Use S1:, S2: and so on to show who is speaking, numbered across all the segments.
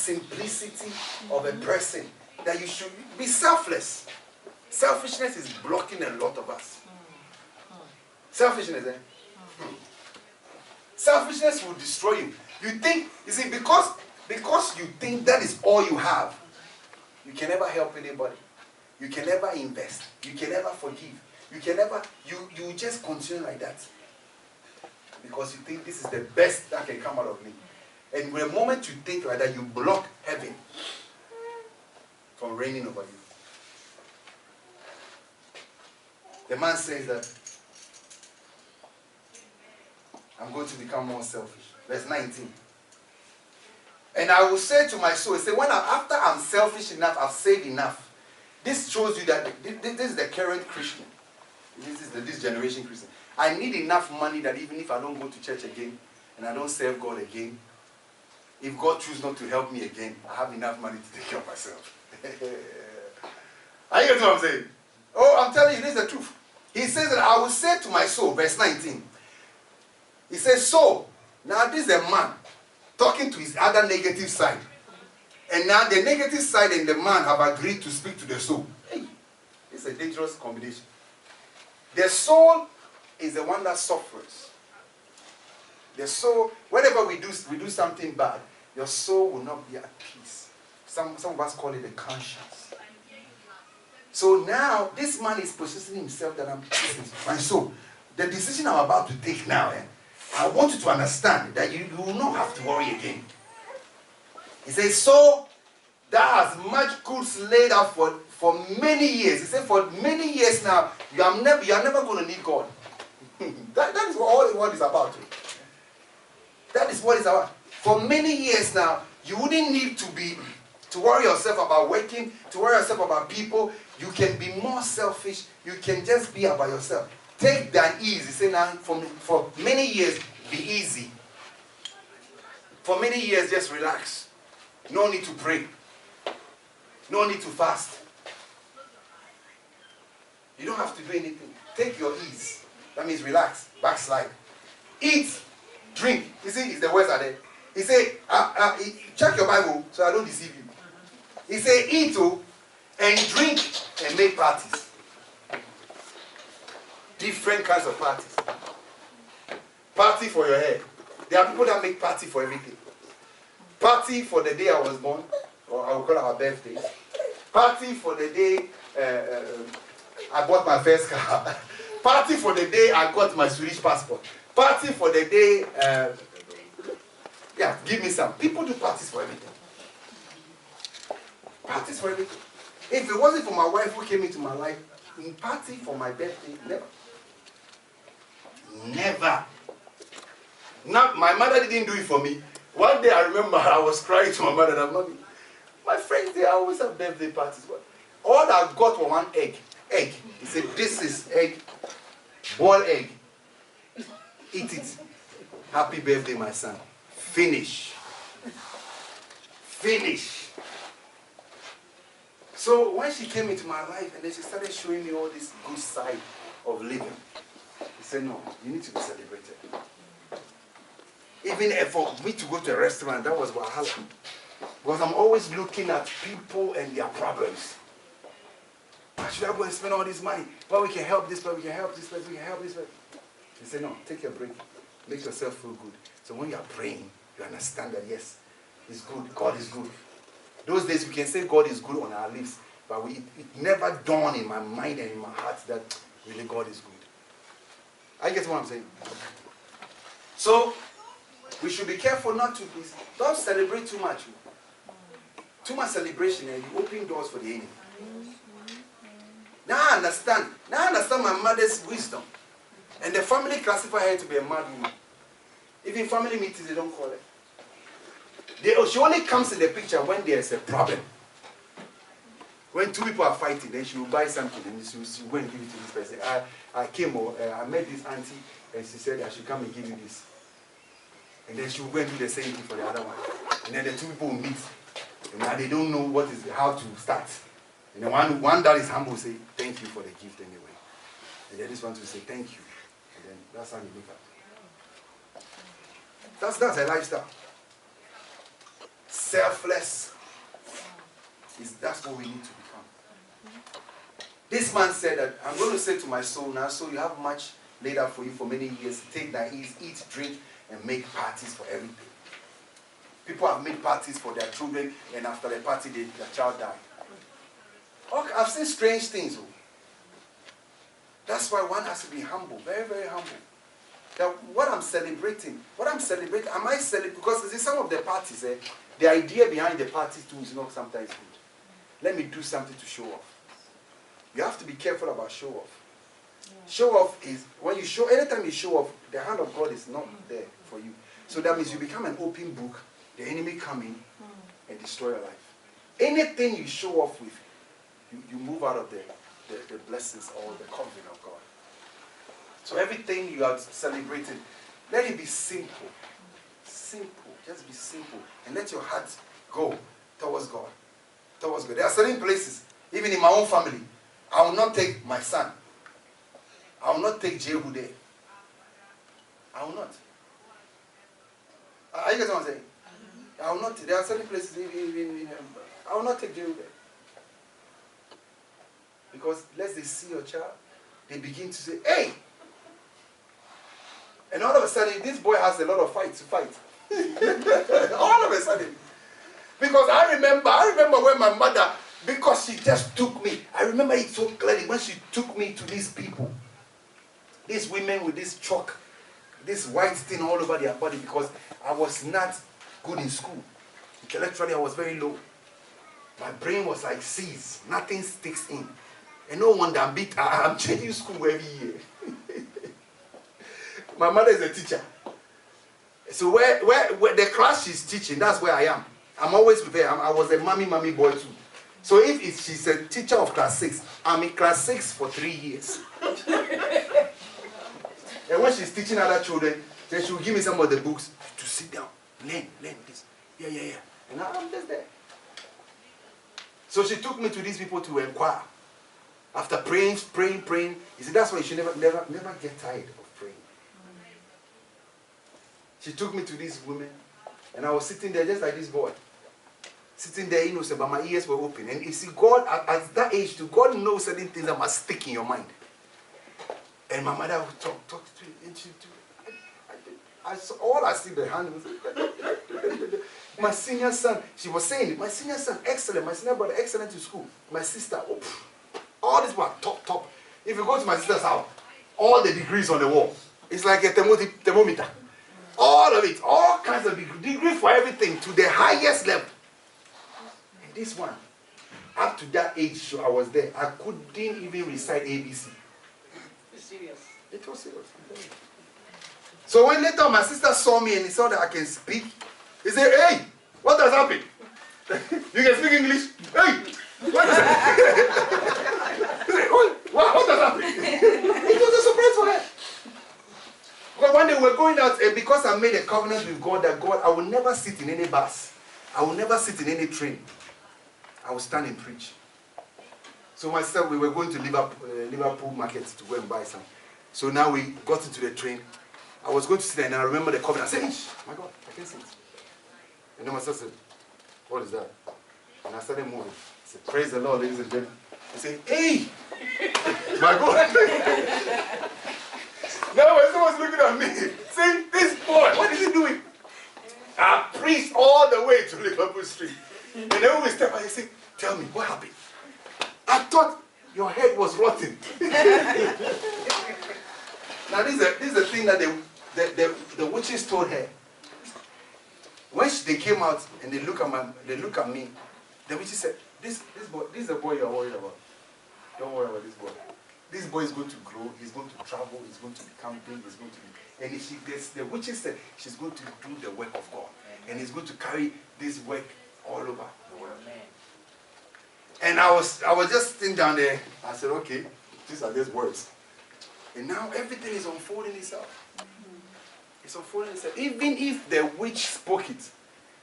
S1: simplicity of a person that you should be selfless. Selfishness is blocking a lot of us. Selfishness, Selfishness will destroy you. You think, you see, because you think that is all you have, you can never help anybody. You can never invest. You can never forgive. You can never, you just continue like that. Because you think this is the best that can come out of me. And the moment you think like that, you block heaven from raining over you. The man says that, I'm going to become more selfish. Verse 19. And I will say to my soul, say, after I'm selfish enough, I've saved enough. This shows you that this is the current Christian. This is this generation Christian. I need enough money that even if I don't go to church again, and I don't serve God again, if God chooses not to help me again, I have enough money to take care of myself. Are you getting what I'm saying? Oh, I'm telling you, this is the truth. He says that I will say to my soul, verse 19. He says, so, now this is a man talking to his other negative side. And now the negative side and the man have agreed to speak to the soul. Hey, it's a dangerous combination. The soul is the one that suffers. The soul, whenever we do something bad, your soul will not be at peace. Some of us call it a conscience. So now, this man is positioning himself that my soul, the decision I'm about to take now, I want you to understand that you will not have to worry again. He says, so that has much goods laid out for many years. He said, for many years now, you are never going to need God. that is what all the world is about. That is what it's about. For many years now, you wouldn't need to worry yourself about working, to worry yourself about people. You can be more selfish. You can just be about yourself. Take that easy. Say now, for many years, be easy. For many years, just relax. No need to pray. No need to fast. You don't have to do anything. Take your ease. That means relax, backslide. Eat, drink. You see, the words are there. He said, check your Bible so I don't deceive you. He said, eat and drink and make parties. Different kinds of parties. Party for your hair. There are people that make party for everything. Party for the day I was born, or I will call it our birthday. Party for the day I bought my first car. Party for the day I got my Swedish passport. Party for the day, give me some. People do parties for everything. Parties for everything. If it wasn't for my wife who came into my life, in party for my birthday, never. Never. Now, my mother didn't do it for me. One day I remember I was crying to my mother and mommy. My friends, they always have birthday parties. All I got was one egg. Egg. He said, this is egg. Boiled egg. Eat it. Happy birthday, my son. Finish. Finish. So when she came into my life and then she started showing me all this good side of living, he said, no, you need to be celebrated. Even for me to go to a restaurant, that was wahala. Because I'm always looking at people and their problems. Why should I go and spend all this money? Well, we can help this person, we can help this person, we can help this person. He said, no, take a break. Make yourself feel good. So when you are praying, you understand that, yes, it's good. God is good. Those days we can say God is good on our lips, but it never dawned in my mind and in my heart that really God is good. I get what I'm saying? So, we should be careful not to don't celebrate too much. Too much celebration and you open doors for the enemy. Now I understand. Now I understand my mother's wisdom. And the family classify her to be a mad woman. Even family meetings, they don't call her. She only comes in the picture when there's a problem. When two people are fighting, then she will buy something and she will go and give it to this person. I met this auntie and she said I should come and give you this. And then she will go and do the same thing for the other one. And then the two people will meet. And now they don't know how to start. And the one that is humble will say, thank you for the gift anyway. And then this one will say, thank you. And then that's how you make up. That's a lifestyle. selfless. That's what we need to become. This man said that, I'm going to say to my soul now, so you have much laid up for you for many years. Take that ease, eat, drink, and make parties for everything. People have made parties for their children, and after the party, their child died. Okay, I've seen strange things. That's why one has to be humble, very, very humble. That what I'm celebrating, I might celebrate, because in some of the parties, the idea behind the parties too is not sometimes good. Let me do something to show off. You have to be careful about show off. Yeah. Show off is, anytime you show off, the hand of God is not there for you. So that means you become an open book, the enemy come in and destroy your life. Anything you show off with, you move out of the blessings or the covenant of God. So everything you are celebrating, let it be simple. Simple. Just be simple. And let your heart go towards God. Towards God. There are certain places, even in my own family, I will not take my son. I will not take Jehu there. I will not. Are you guys what I'm saying? I will not. There are certain places, I will not take Jehu there. Because lest they see your child, they begin to say, hey! And all of a sudden, this boy has a lot of fights to fight. All of a sudden. Because I remember when my mother, because she just took me, I remember it so clearly when she took me to these people. These women with this chalk, this white thing all over their body, because I was not good in school. Intellectually, I was very low. My brain was like C's. Nothing sticks in. And no wonder I'm changing school every year. My mother is a teacher. So where the class she's teaching, that's where I am. I'm always with her. I was a mommy boy too. So if she's a teacher of class 6, I'm in class 6 for 3 years. And when she's teaching other children, then she will give me some of the books to sit down, learn this. Yeah. And I'm just there. So she took me to these people to inquire. After praying, he said, that's why you should never get tired of praying. She took me to these women, and I was sitting there just like this boy. Sitting there innocent, but my ears were open. And you see, God, at that age, too, God knows certain things that must stick in your mind. And my mother would talk to me, and all I see the hand was, my senior son, she was saying, my senior son, excellent, my senior brother, excellent in school. My sister, all this was top. If you go to my sister's house, all the degrees on the wall, it's like a thermometer. All of it, all kinds of degrees for everything to the highest level. And this one, up to that age, so I was there, I couldn't even recite ABC.
S2: It's serious.
S1: It was serious. So when later my sister saw me and he saw that I can speak, he said, hey, what has happened? You can speak English? Hey, what is what has happened? It was a surprise for her. Because when they were going out, and because I made a covenant with God that God, I will never sit in any bus. I will never sit in any train. I will stand and preach. So myself, we were going to Liverpool market to go and buy some. So now we got into the train. I was going to sit there and I remember the covenant. I said, my God, I can't sit. And then my sister said, what is that? And I started moving. I said, praise the Lord, ladies and gentlemen. I said, hey! My God! Now my son was looking at me, saying, this boy, what is he doing? I preached all the way to Liverpool Street. And then when we step out, he said, tell me, what happened? I thought your head was rotten. Now this is the thing that the witches told her. When they came out and they look at me, the witches said, this is the boy you are worried about. Don't worry about this boy. This boy is going to grow, he's going to travel, he's going to become big, he's going to be... And the witches said she's going to do the work of God. And he's going to carry this work all over the world. And I was just sitting down there. I said, okay, these are these words. And now everything is unfolding itself. It's unfolding itself. Even if the witch spoke it,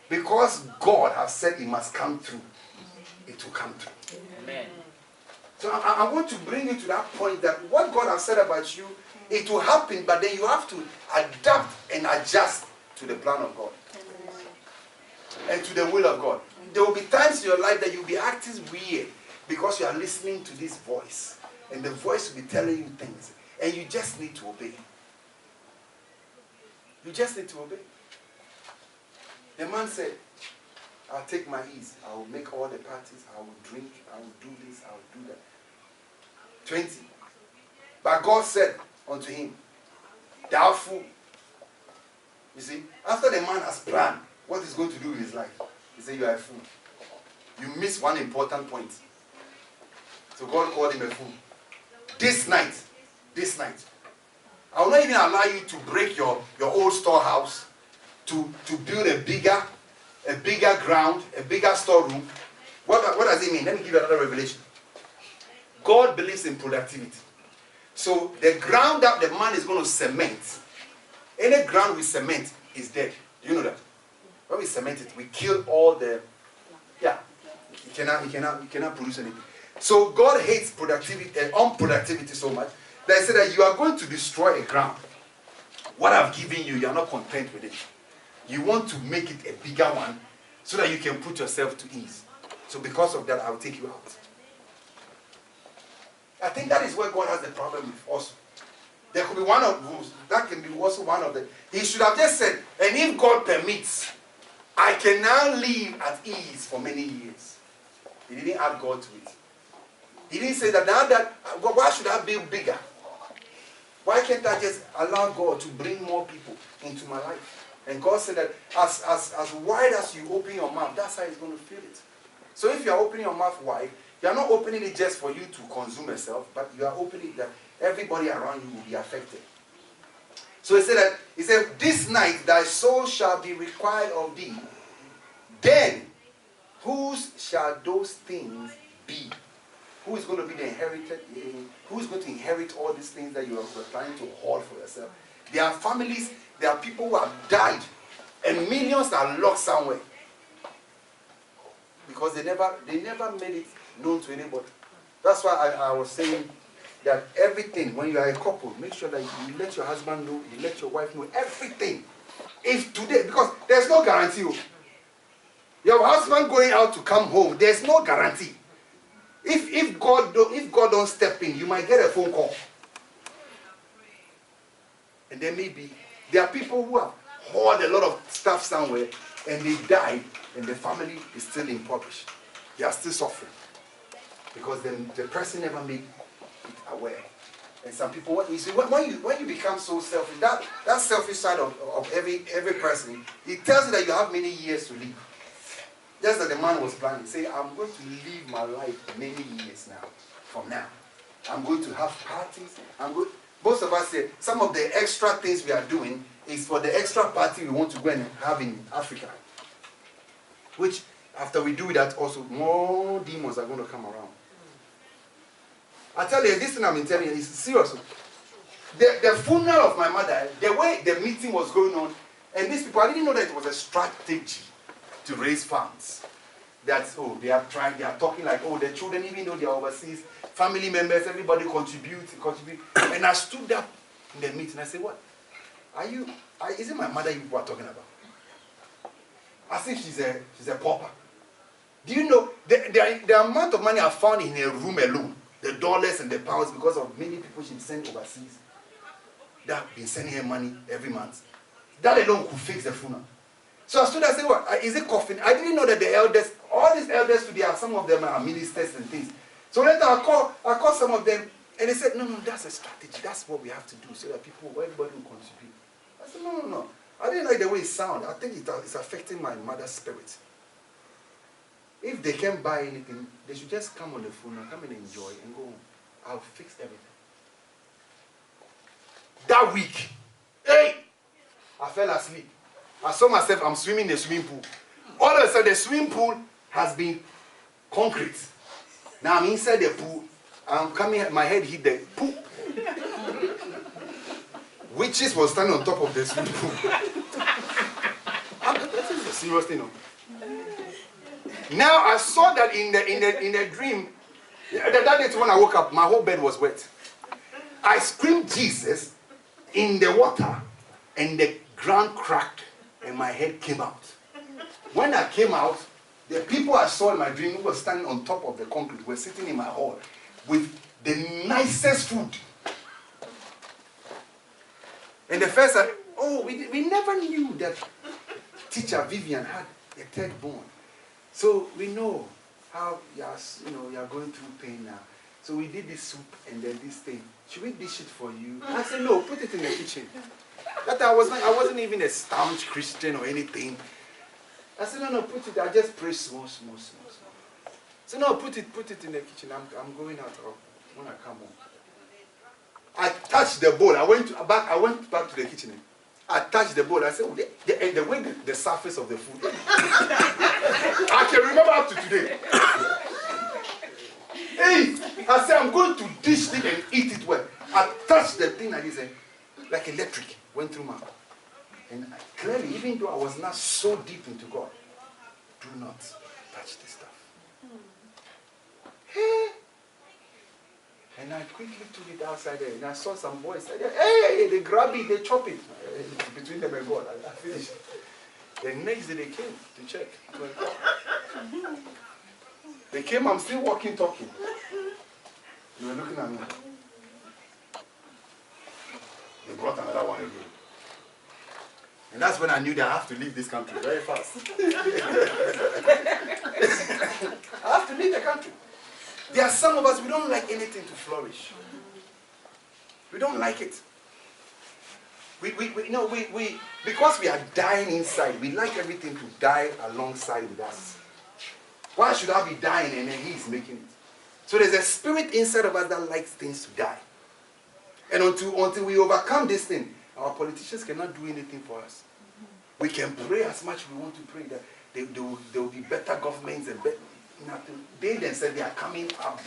S1: because God has said it must come true, it will come true.
S2: Amen.
S1: So I want to bring you to that point that what God has said about you, it will happen, but then you have to adapt and adjust to the plan of God. and to the will of God. There will be times in your life that you'll be acting weird because you are listening to this voice. And the voice will be telling you things. And you just need to obey. You just need to obey. The man said, I'll take my ease. I will make all the parties. I will drink. I will do this. I will do that. 20. But God said unto him, thou fool. You see, after the man has planned what he's going to do in his life, he said, you are a fool. You miss one important point. So God called him a fool. This night, I will not even allow you to break your old storehouse, to build a bigger ground, a bigger storeroom. What does it mean? Let me give you another revelation. God believes in productivity. So the ground that the man is going to cement, any ground we cement is dead. Do you know that? When we cement it, we kill all the, you cannot produce anything. So God hates productivity and unproductivity so much that he said that you are going to destroy a ground. What I've given you, you are not content with it. You want to make it a bigger one so that you can put yourself to ease. So because of that, I'll take you out. I think that is where God has the problem with us. There could be one of those. That can be also one of the. He should have just said, and if God permits, I can now live at ease for many years. He didn't add God to it. He didn't say that now that, why should I build bigger? Why can't I just allow God to bring more people into my life? And God said that as wide as you open your mouth, that's how He's going to fill it. So if you are opening your mouth wide, you are not opening it just for you to consume yourself, but you are opening it that everybody around you will be affected. So he said, this night thy soul shall be required of thee. Then whose shall those things be? Who is going to be the inherited? Who is going to inherit all these things that you are planning to hoard for yourself? There are families, there are people who have died, and millions are locked somewhere because they never made it known to anybody. That's why I was saying that everything, when you are a couple, make sure that you let your husband know, you let your wife know everything. If today, because there's no guarantee. Your husband going out to come home, there's no guarantee. If God don't step in, you might get a phone call. And there are people who have hoarded a lot of stuff somewhere and they died and the family is still impoverished. They are still suffering. Because the person never made it aware. And some people, when you become so selfish, that selfish side of every person, it tells you that you have many years to live. Just that the man was planning, say, I'm going to live my life many years now, from now. I'm going to have parties. Most of us say, some of the extra things we are doing is for the extra party we want to go and have in Africa. Which, after we do that, also, more demons are going to come around. I tell you, this thing I'm telling you is serious. The funeral of my mother, the way the meeting was going on, and these people, I didn't know that it was a strategy to raise funds. That's, they are talking like, the children, even though they are overseas, family members, everybody contribute. And I stood up in the meeting, I said, what? Is it my mother you are talking about? As if she's a pauper. Do you know, the amount of money I found in her room alone, the dollars and the pounds, because of many people she sent overseas, that have been sending her money every month, that alone could fix the funeral. So I stood there and said, what? Is it coffin? I didn't know that the elders, all these elders today, some of them are ministers and things. So later I called some of them, and they said, no, that's a strategy. That's what we have to do, so that everybody will contribute. I said, no. I didn't like the way it sounded. I think it's affecting my mother's spirit. If they can't buy anything, they should just come on the phone and come and enjoy and go home. I'll fix everything. That week, I fell asleep. I saw myself, I'm swimming in the swimming pool. All of a sudden, the swimming pool has been concrete. Now I'm inside the pool. I'm coming, my head hit the pool. Witches was standing on top of the swimming pool. This is a serious thing. Now I saw that in the dream. That day when I woke up, my whole bed was wet. I screamed Jesus in the water, and the ground cracked, and my head came out. When I came out, the people I saw in my dream who were standing on top of the concrete were sitting in my hall with the nicest food. And the first time, we never knew that teacher Vivian had a third born. So we know how you're going through pain now. So we did this soup and then this thing. Should we dish it for you? I said, no, put it in the kitchen. That I wasn't even a staunch Christian or anything. I said, no, put it. I just pray small. So no, put it in the kitchen. I'm going out when I come home. I touched the bowl. I went back to the kitchen. I touched the bowl. I said, the way the surface of the food. I can remember up to today. Hey, I said, I'm going to dish it and eat it well. I touched the thing like this, like electric went through my mouth. And clearly, even though I was not so deep into God, do not touch this stuff. Hey. And I quickly took it outside there, and I saw some boys. Hey, they grab it, they chop it. Between them and God, I finished. The next day they came to check. They came, I'm still walking, talking. They were looking at me. They brought another one again. And that's when I knew that I have to leave this country very fast. I have to leave the country. There are some of us, we don't like anything to flourish. We don't like it. Because we are dying inside, we like everything to die alongside with us. Why should I be dying and then he's making it? So there's a spirit inside of us that likes things to die. And until we overcome this thing, our politicians cannot do anything for us. We can pray as much as we want to pray that there will be better governments and better nothing. They themselves, they are coming up,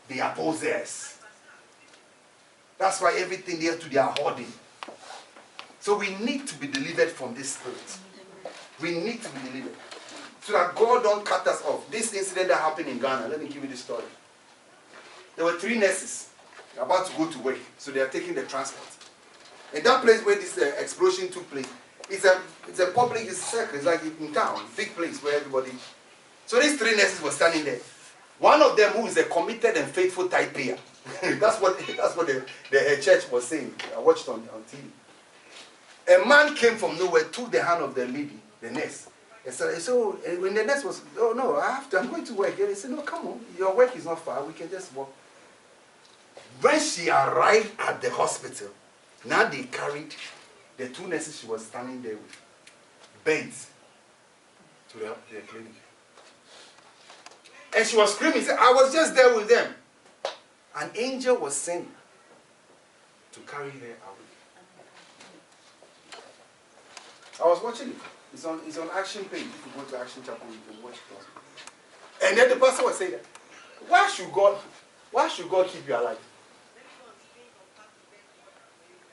S1: they are possessed. That's why everything there to they are hoarding. So we need to be delivered from this spirit. We need to be delivered. So that God don't cut us off. This incident that happened in Ghana, let me give you the story. There were 3 nurses about to go to work. So they are taking the transport. And that place where this explosion took place, it's a public circle. It's like in town, big place where everybody. So these 3 nurses were standing there. One of them who is a committed and faithful tithe payer. that's what the church was saying. I watched on TV. A man came from nowhere, took the hand of the lady, the nurse. And so when the nurse was, oh no, I'm going to work. And he said, no, come on, your work is not far. We can just walk. When she arrived at the hospital, now they carried the 2 nurses she was standing there with, beds to the clinic. And she was screaming, said, I was just there with them. An angel was sent to carry her away. I was watching it. It's on Action page. If you go to Action Chapel, you can watch it. And then the pastor was saying that, why should God keep you alive?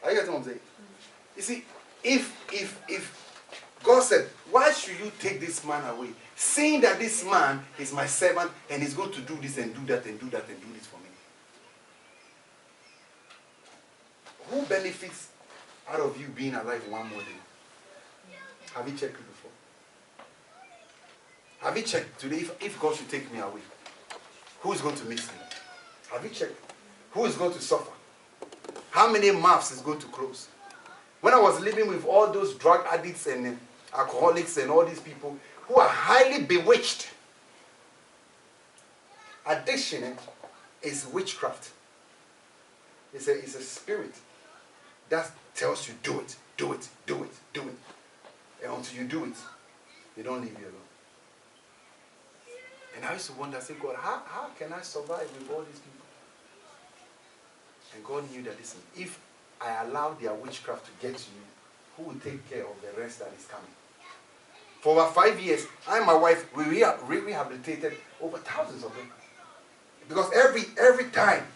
S1: Are you getting what I'm saying? You see, if God said, why should you take this man away? Saying that this man is my servant and he's going to do this and do that and do that and do this for me. Who benefits out of you being alive one more day? Have you checked it before? Have you checked today if God should take me away? Who is going to miss me? Have you checked? Who is going to suffer? How many mouths is going to close? When I was living with all those drug addicts and alcoholics and all these people who are highly bewitched, addiction is witchcraft. It's a spirit that tells you do it, do it, do it, do it. And until you do it, they don't leave you alone. And I used to wonder, I said, God, how can I survive with all these people? And God knew that, listen, if I allow their witchcraft to get to you, who will take care of the rest that is coming? For over 5 years, I and my wife, we rehabilitated over thousands of them. Because every time,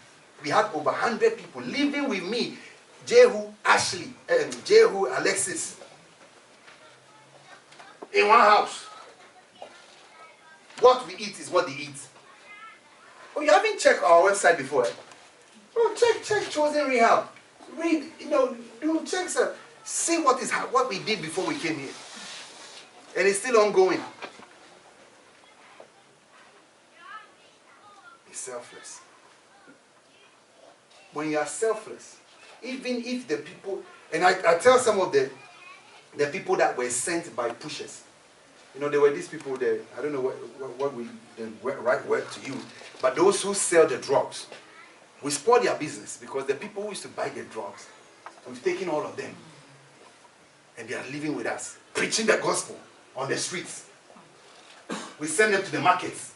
S1: we had over 100 people living with me. Jehu, Ashley, and Jehu, Alexis. In one house. What we eat is what they eat. Oh, you haven't checked our website before, eh? Oh, check Chosen Rehab. Read, check, sir. See what we did before we came here. And it's still ongoing. selfless. When you are selfless, even if the people, and I tell some of the people that were sent by pushers, you know, there were these people there, I don't know the right word to use, but those who sell the drugs, we spoil their business because the people who used to buy the drugs, we've taken all of them, and they are living with us, preaching the gospel on the streets. We send them to the markets.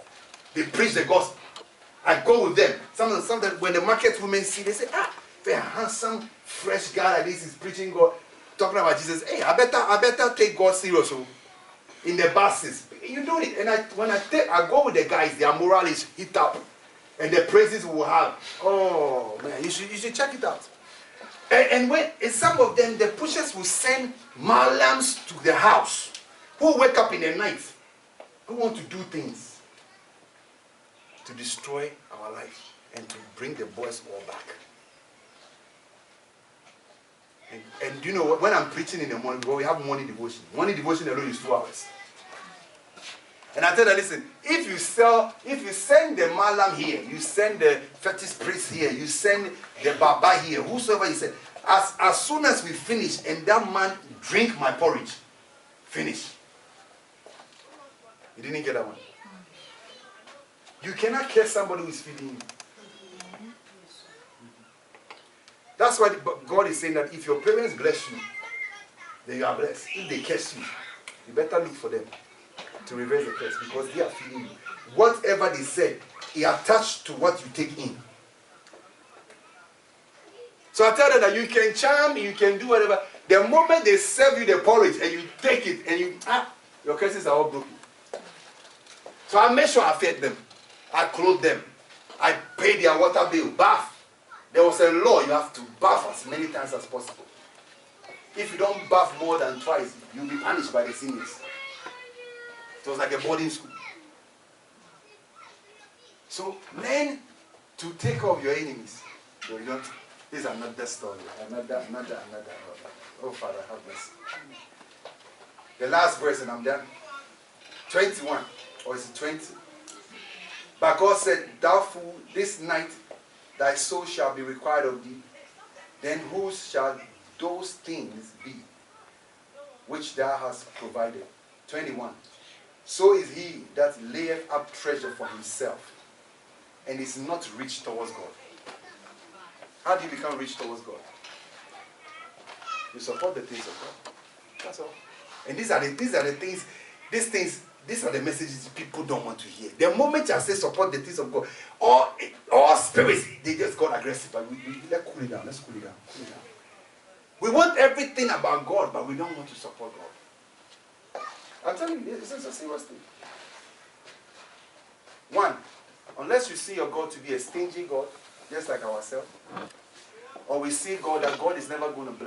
S1: They preach the gospel. I go with them. Some of them, when the market women see, they say, very handsome, fresh guy like this is preaching God, talking about Jesus. Hey, I better take God serious. So in the buses, you do it. And when I go with the guys, their morale is hit up, and the praises we will have. Oh man, you should check it out. And some of them, the pushers will send malams to the house, who wake up in the night, who want to do things to destroy our life and to bring the boys all back. And you know what? When I'm preaching in the morning, we have morning devotion. Morning devotion alone is 2 hours. And I tell them, listen, if you send the malam here, you send the fetish priest here, you send the baba here, whosoever you send, as soon as we finish and that man drink my porridge, finish. You didn't get that one. You cannot curse somebody who is feeding you. That's why God is saying that if your parents bless you, then you are blessed. If they curse you, you better look for them to reverse the curse because they are feeding you. Whatever they said, it attached to what you take in. So I tell them that you can charm, you can do whatever. The moment they serve you the porridge and you take it and your curses are all broken. So I make sure I fed them. I clothe them. I pay their water bill, bath. There was a law, you have to bath as many times as possible. If you don't bath more than twice, you'll be punished by the seniors. It was like a boarding school. So learn to take care of your enemies. So you don't. This is another story. Another. Oh Father, have mercy. The last verse and I'm done. 21. Or is it 20? But God said, thou fool, this night thy soul shall be required of thee. Then whose shall those things be which thou hast provided? 21. So is he that layeth up treasure for himself and is not rich towards God. How do you become rich towards God? You support the things of God. That's all. And these are the things, these are the messages people don't want to hear. The moment I say support the things of God, all spirits, they just got aggressive. But let's cool it down. Let's cool it down. Cool it down. We want everything about God, but we don't want to support God. I'm telling you, this is a serious thing. One, unless you see your God to be a stingy God, just like ourselves, or we see God that God is never going to bless.